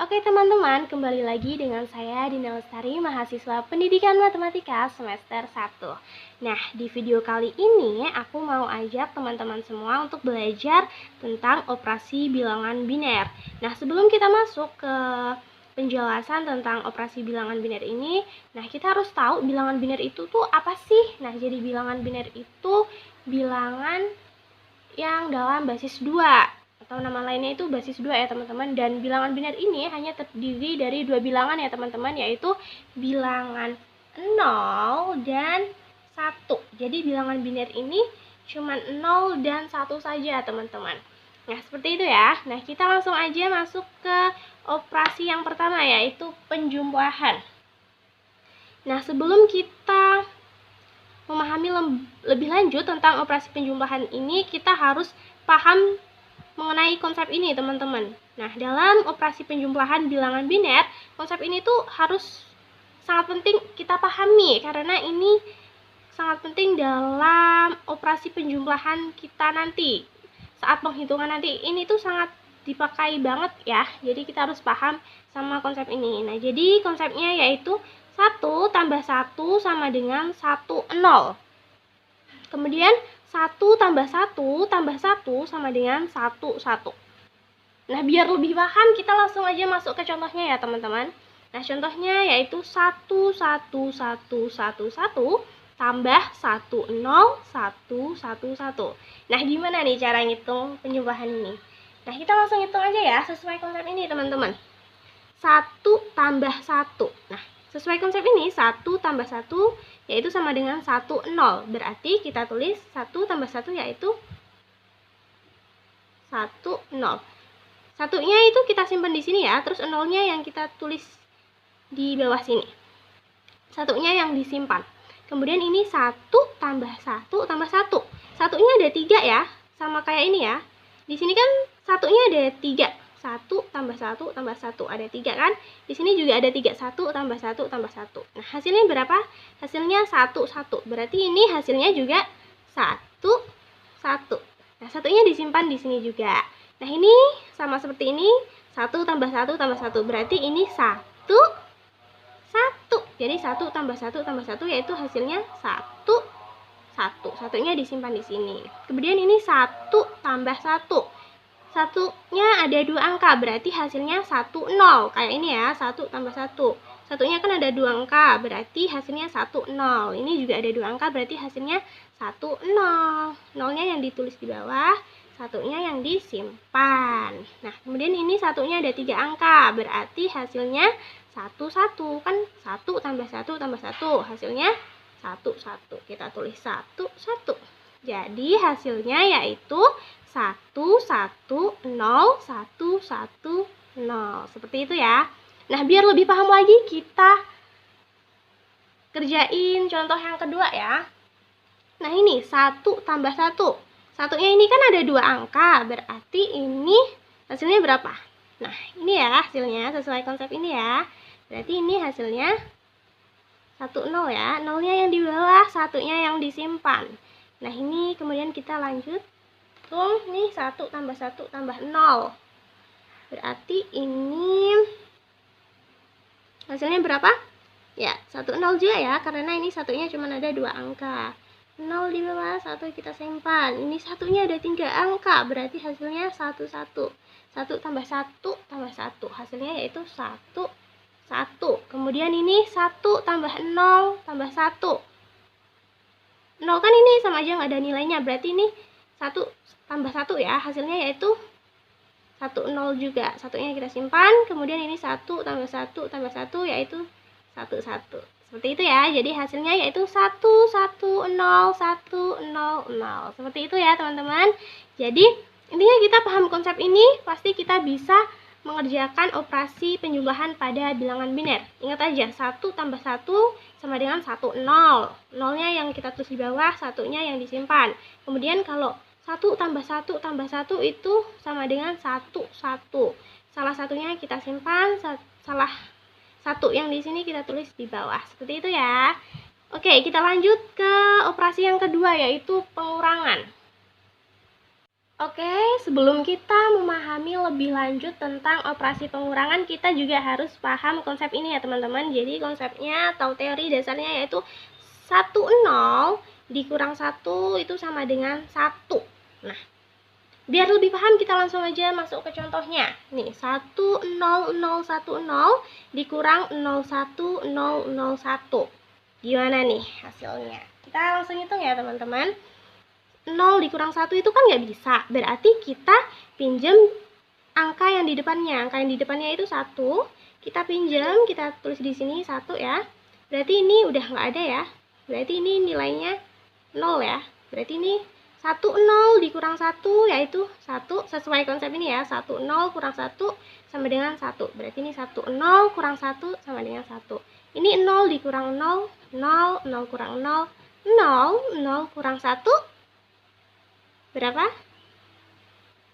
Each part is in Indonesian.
Oke teman-teman, kembali lagi dengan saya Dina Lestari, mahasiswa Pendidikan Matematika semester 1. Nah, di video kali ini aku mau ajak teman-teman semua untuk belajar tentang operasi bilangan biner. Nah, sebelum kita masuk ke penjelasan tentang operasi bilangan biner ini, nah kita harus tahu bilangan biner itu tuh apa sih? Nah, jadi bilangan biner itu bilangan yang dalam basis 2 atau nama lainnya itu basis 2 ya teman-teman, dan bilangan biner ini hanya terdiri dari dua bilangan ya teman-teman, yaitu bilangan 0 dan 1. Jadi bilangan biner ini cuma 0 dan 1 saja teman-teman. Nah, seperti itu ya. Nah, kita langsung aja masuk ke operasi yang pertama, yaitu penjumlahan. Nah, sebelum kita memahami lebih lanjut tentang operasi penjumlahan ini, kita harus paham mengenai konsep ini teman-teman. Nah, dalam operasi penjumlahan bilangan biner, konsep ini tuh harus sangat penting kita pahami, karena ini sangat penting dalam operasi penjumlahan kita nanti. Saat penghitungan nanti, ini tuh sangat dipakai banget ya. Jadi kita harus paham sama konsep ini. Nah, jadi konsepnya yaitu 1 tambah 1 sama dengan 1, 0. Kemudian 1 tambah 1 tambah 1 sama dengan 1, 1. Nah, biar lebih paham, kita langsung aja masuk ke contohnya ya teman-teman. Nah, contohnya yaitu 1, 1, 1, 1, 1 tambah 1, 0, 1, 1, 1. Nah, gimana nih cara ngitung penjumlahan ini? Nah, kita langsung hitung aja ya, sesuai konsep ini teman-teman. 1 tambah 1. Nah, sesuai konsep ini, 1 tambah 1 yaitu sama dengan 1, 0. Berarti kita tulis 1 tambah 1 yaitu 1, 0. Satunya itu kita simpan di sini ya, terus 0-nya yang kita tulis di bawah sini. Satunya yang disimpan. Kemudian ini 1 tambah 1 tambah 1. Satunya ada 3 ya, sama kayak ini ya. Di sini kan satunya ada 3. 1 tambah 1 tambah 1, ada 3 kan? Di sini juga ada 3, 1 tambah 1 tambah 1. Nah, hasilnya berapa? Hasilnya 1, 1. Berarti ini hasilnya juga 1, 1. Nah, satunya disimpan di sini juga. Nah, ini sama seperti ini, 1 tambah 1 tambah 1. Berarti ini 1, 1. Jadi 1 tambah 1 tambah 1 yaitu hasilnya 1, 1. Satunya disimpan di sini. Kemudian ini 1 tambah 1. Satunya ada 2 angka, berarti hasilnya 1, 0. Kayak ini ya, 1 tambah 1. Satunya kan ada 2 angka, berarti hasilnya 1, 0. Ini juga ada 2 angka, berarti hasilnya 1, 0. 0-nya yang ditulis di bawah, satunya yang disimpan. Nah, kemudian ini satunya ada 3 angka, berarti hasilnya 1, 1. Kan 1 tambah 1 tambah 1, hasilnya 1, 1. Kita tulis 1, 1. Jadi hasilnya yaitu 1, 1, 0, 1, 1, 0. Seperti itu ya. Nah, biar lebih paham lagi, kita kerjain contoh yang kedua ya. Nah, ini 1 tambah 1. Satunya ini kan ada 2 angka, berarti ini hasilnya berapa? Nah, ini ya hasilnya sesuai konsep ini ya. Berarti ini hasilnya 1, 0 ya. 0-nya yang di bawah, satunya yang disimpan. Nah, ini kemudian kita lanjut. Nih 1 tambah 1 tambah 0. Berarti ini hasilnya berapa? Ya, 1, 0 juga ya, karena ini satunya cuma ada 2 angka. 0 di bawah, 1 kita simpan. Ini satunya ada 3 angka, berarti hasilnya 1, 1. 1 tambah 1 tambah 1. Hasilnya yaitu 1, 1. Kemudian ini 1 tambah 0 tambah 1. 0 kan ini sama aja nggak ada nilainya, berarti ini 1 tambah 1 ya, hasilnya yaitu 1, 0 juga. Satunya kita simpan, kemudian ini 1 tambah 1 tambah 1 yaitu 1, 1. Seperti itu ya, jadi hasilnya yaitu 1, 1, 0, 1, 0, 0. Seperti itu ya teman-teman. Jadi intinya kita paham konsep ini, pasti kita bisa mengerjakan operasi penjumlahan pada bilangan biner. Ingat aja, 1 tambah 1 sama dengan 1, 0. 0-nya yang kita tulis di bawah, satunya yang disimpan. Kemudian kalau 1 tambah 1 tambah 1 itu sama dengan 1, 1. Salah satunya kita simpan, salah satu yang di sini kita tulis di bawah. Seperti itu ya. Oke, kita lanjut ke operasi yang kedua, yaitu pengurangan. Oke, sebelum kita memahami lebih lanjut tentang operasi pengurangan, kita juga harus paham konsep ini ya teman-teman. Jadi konsepnya atau teori dasarnya yaitu 10 dikurang 1 itu sama dengan 1. Nah, biar lebih paham kita langsung aja masuk ke contohnya. Nih, 10010 dikurang 01001. Gimana nih hasilnya? Kita langsung hitung ya teman-teman. 0 dikurang 1 itu kan nggak bisa. Berarti kita pinjam angka yang di depannya. Angka yang di depannya itu 1. Kita pinjam, kita tulis di sini 1 ya. Berarti ini udah nggak ada ya. Berarti ini nilainya 0 ya. Berarti ini 10 dikurang 1 yaitu 1. Sesuai konsep ini ya. 10 kurang 1 sama dengan 1. Berarti ini 10 kurang 1 sama dengan 1. Ini 0 dikurang 0, 0, 0 kurang 0, 0, 0 kurang 1. Berapa?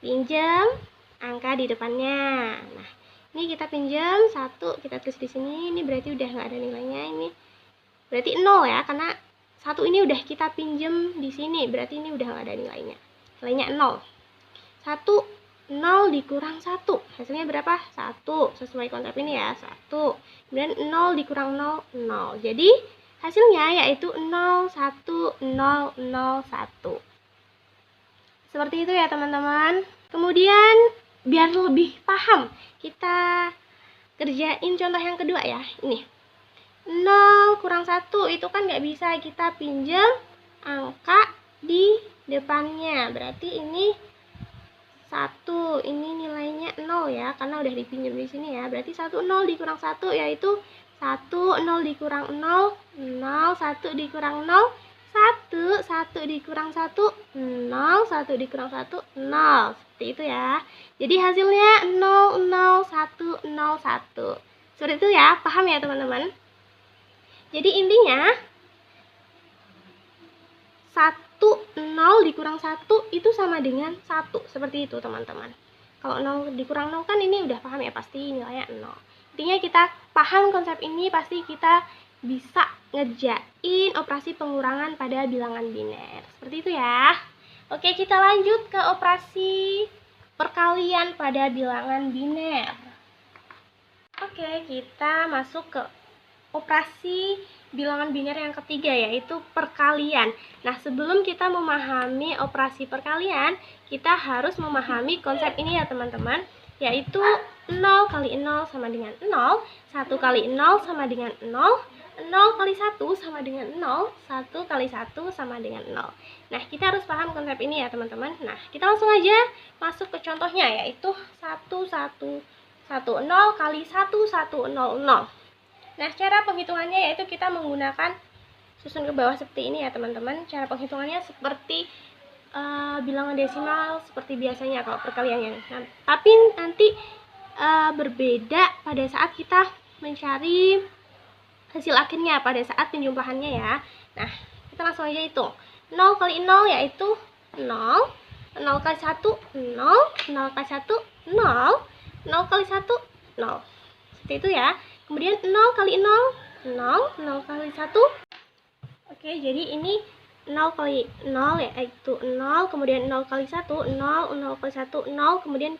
Pinjam angka di depannya. Nah, ini kita pinjam 1, kita tulis di sini. Ini berarti udah nggak ada nilainya. Ini berarti 0 ya, karena 1 ini udah kita pinjam di sini. Berarti ini udah nggak ada nilainya. Nilainya 0. 1, 0 dikurang 1. Hasilnya berapa? 1. Sesuai konsep ini ya, 1. Kemudian 0 dikurang 0, 0. Jadi hasilnya yaitu 0, 1, 0, 0, 1. Seperti itu ya teman-teman. Kemudian biar lebih paham, kita kerjain contoh yang kedua ya. Ini 0 kurang 1 itu kan nggak bisa kita pinjam angka di depannya. Berarti ini 1, ini nilainya 0 ya, karena udah dipinjam di sini ya. Berarti 1, 0 dikurang 1 yaitu 1, 0 dikurang 0, 0, 1 dikurang 0, 1, 1 dikurang 1, 0, 1 dikurang 1, 0. Seperti itu ya. Jadi hasilnya 0, 0, 1, 0, 1. Seperti itu ya, paham ya teman-teman? Jadi intinya 1, 0 dikurang 1 itu sama dengan 1. Seperti itu teman-teman. Kalau 0 dikurang 0 kan ini udah paham ya, pasti nilainya 0. Intinya kita paham konsep ini, pasti kita bisa ngerjain operasi pengurangan pada bilangan biner. Seperti itu ya. Oke, kita lanjut ke operasi perkalian pada bilangan biner. Oke, kita masuk ke operasi bilangan biner yang ketiga, yaitu perkalian. Nah, sebelum kita memahami operasi perkalian, kita harus memahami konsep ini ya teman-teman, yaitu 0 kali 0 sama dengan 0, 1 kali 0 sama dengan 0, 0 kali 1 sama dengan 0, 1 kali 1 sama dengan 0. Nah, kita harus paham konsep ini ya teman-teman. Nah, kita langsung aja masuk ke contohnya, yaitu 1, 0 kali 1, 1, 0, 0. Nah, cara penghitungannya yaitu kita menggunakan susun ke bawah seperti ini ya teman-teman. Cara penghitungannya seperti bilangan desimal seperti biasanya kalau perkaliannya. Nah, tapi nanti berbeda pada saat kita mencari hasil akhirnya, pada saat penjumlahannya ya. Nah, kita langsung aja hitung. 0 kali 0 yaitu 0, 0 kali 1, 0, 0 kali 1, 0, 0 kali 1, 0. Seperti itu ya. Kemudian 0 kali 0, 0, 0 kali 1. Oke, jadi ini 0 kali 0 yaitu 0, kemudian 0 kali 1, 0, 0 kali 1, 0, kemudian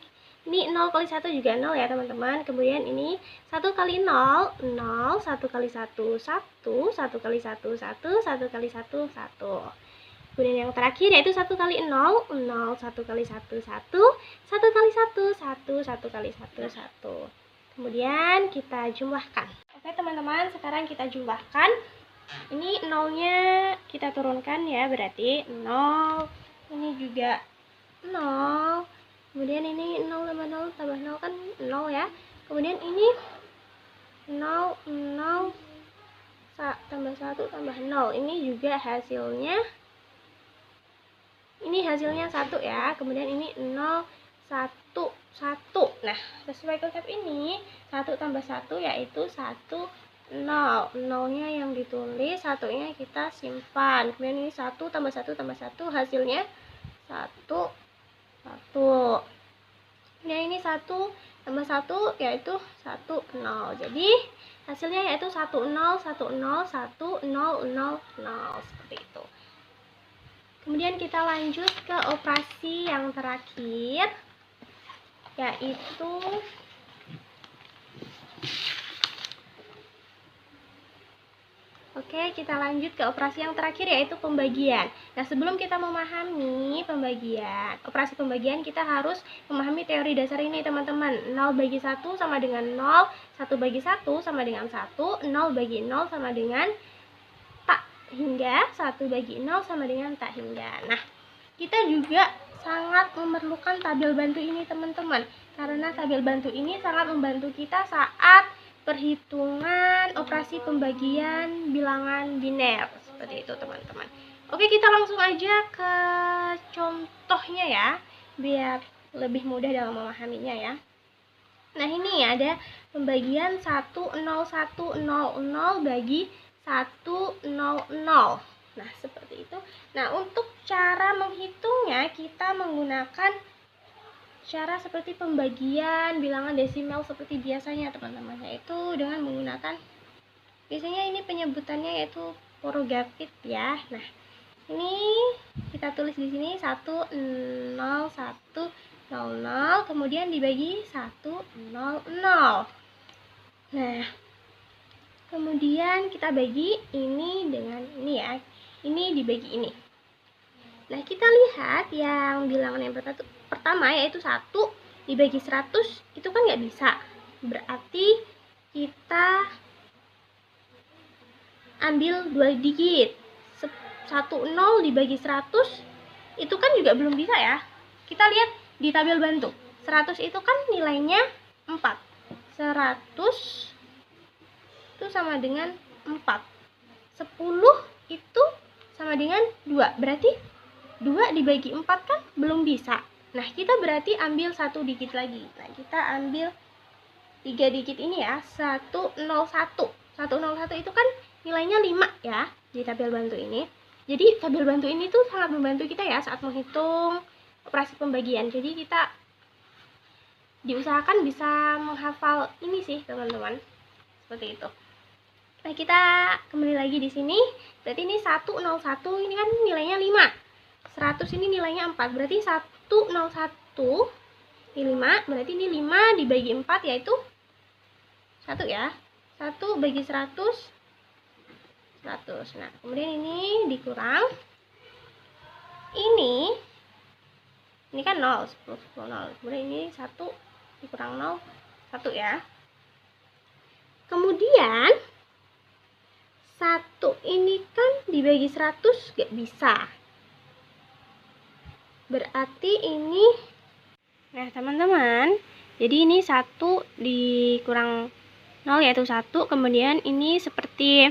ini 0 kali 1 juga 0 ya teman-teman. Kemudian ini 1 kali 0, 0, 1 kali 1, 1, 1 kali 1, 1, 1 kali 1, 1. Kemudian yang terakhir yaitu 1 kali 0, 0, 1 kali 1, 1, 1 kali 1, 1, 1 kali 1, 1. Kemudian kita jumlahkan. Oke teman-teman, sekarang kita jumlahkan. Ini 0-nya kita turunkan ya, berarti 0. Ini juga 0. Kemudian ini 0 tambah 0 tambah 0 kan 0 ya. Kemudian ini 0, 0 tambah 1 tambah 0. Ini juga hasilnya, ini hasilnya 1 ya. Kemudian ini 0, 1, 1. Nah, sesuai konsep ini 1 tambah 1 yaitu 1, 0. 0-nya yang ditulis, 1-nya kita simpan. Kemudian ini 1 tambah 1 tambah 1 hasilnya 1, 1. Nah, ini 1 tambah 1 yaitu 1, 0. Jadi hasilnya yaitu 1, 0, 1, 0, 1, 0, 0, 0. Seperti itu. Kemudian kita lanjut ke operasi yang terakhir, yaitu kita lanjut ke operasi yang terakhir, yaitu pembagian. Nah, sebelum kita memahami operasi pembagian, kita harus memahami teori dasar ini, teman-teman. 0 bagi 1 sama dengan 0, 1 bagi 1 sama dengan 1, 0 bagi 0 sama dengan tak hingga, 1 bagi 0 sama dengan tak hingga. Nah, kita juga sangat memerlukan tabel bantu ini, teman-teman. Karena tabel bantu ini sangat membantu kita saat perhitungan operasi pembagian bilangan biner, seperti itu, teman-teman. Oke, kita langsung aja ke contohnya ya, biar lebih mudah dalam memahaminya ya. Nah, ini ada pembagian 10100 bagi 100. Nah, seperti itu. Nah, untuk cara menghitungnya kita menggunakan cara seperti pembagian bilangan desimal seperti biasanya, teman-teman, yaitu dengan menggunakan, biasanya ini penyebutannya yaitu porogatif ya. Nah, ini kita tulis di sini 10100, kemudian dibagi 100. Nah, kemudian kita bagi ini dengan ini ya, ini dibagi ini. Nah, kita lihat yang bilangan yang pertama yaitu 1 dibagi 100, itu kan nggak bisa. Berarti kita ambil 2 digit. 10 dibagi 100, itu kan juga belum bisa ya. Kita lihat di tabel bantu. 100 itu kan nilainya 4. 100 itu sama dengan 4. 10 itu sama dengan 2. Berarti 2 dibagi 4 kan belum bisa. Nah, kita berarti ambil 1 digit lagi. Nah, kita ambil 3 digit ini ya, 101. 101 itu kan nilainya 5 ya di tabel bantu ini. Jadi tabel bantu ini tuh sangat membantu kita ya saat menghitung operasi pembagian. Jadi kita diusahakan bisa menghafal ini sih, teman-teman. Seperti itu. Nah, kita kembali lagi di sini. Berarti ini 101 ini kan nilainya 5. 100 ini nilainya 4, berarti 101 ini 5, berarti ini 5 dibagi 4 yaitu 1 ya. 1 bagi 100, 100. Nah, kemudian ini dikurang. Ini kan 0, 10, 0. Kemudian ini 1 dikurang 0, 1 ya. Kemudian 1 ini kan dibagi 100 gak bisa. Berarti ini, nah teman-teman, jadi ini 1 dikurang 0 yaitu 1. Kemudian ini seperti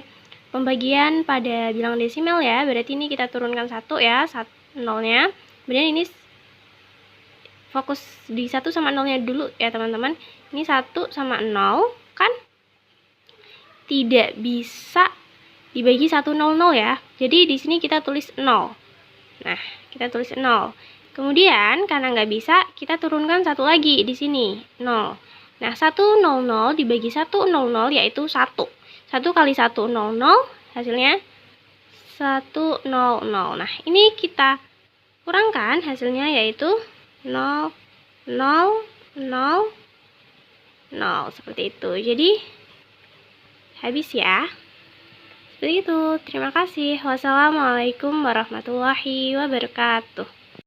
pembagian pada bilangan desimal ya, berarti ini kita turunkan 1 ya, 0-nya. Kemudian ini fokus di 1 sama 0-nya dulu ya, teman-teman. Ini 1 sama 0 kan tidak bisa dibagi 100 ya. Jadi di sini kita tulis 0. Nah, kita tulis 0. Kemudian karena nggak bisa, kita turunkan 1 lagi di sini, 0. Nah, 100 dibagi 100 yaitu 1. 1 kali 100 hasilnya 100. Nah, ini kita kurangkan hasilnya yaitu 0, 0, 0, 0. Seperti itu. Jadi habis ya. Seperti itu. Terima kasih. Wassalamualaikum warahmatullahi wabarakatuh.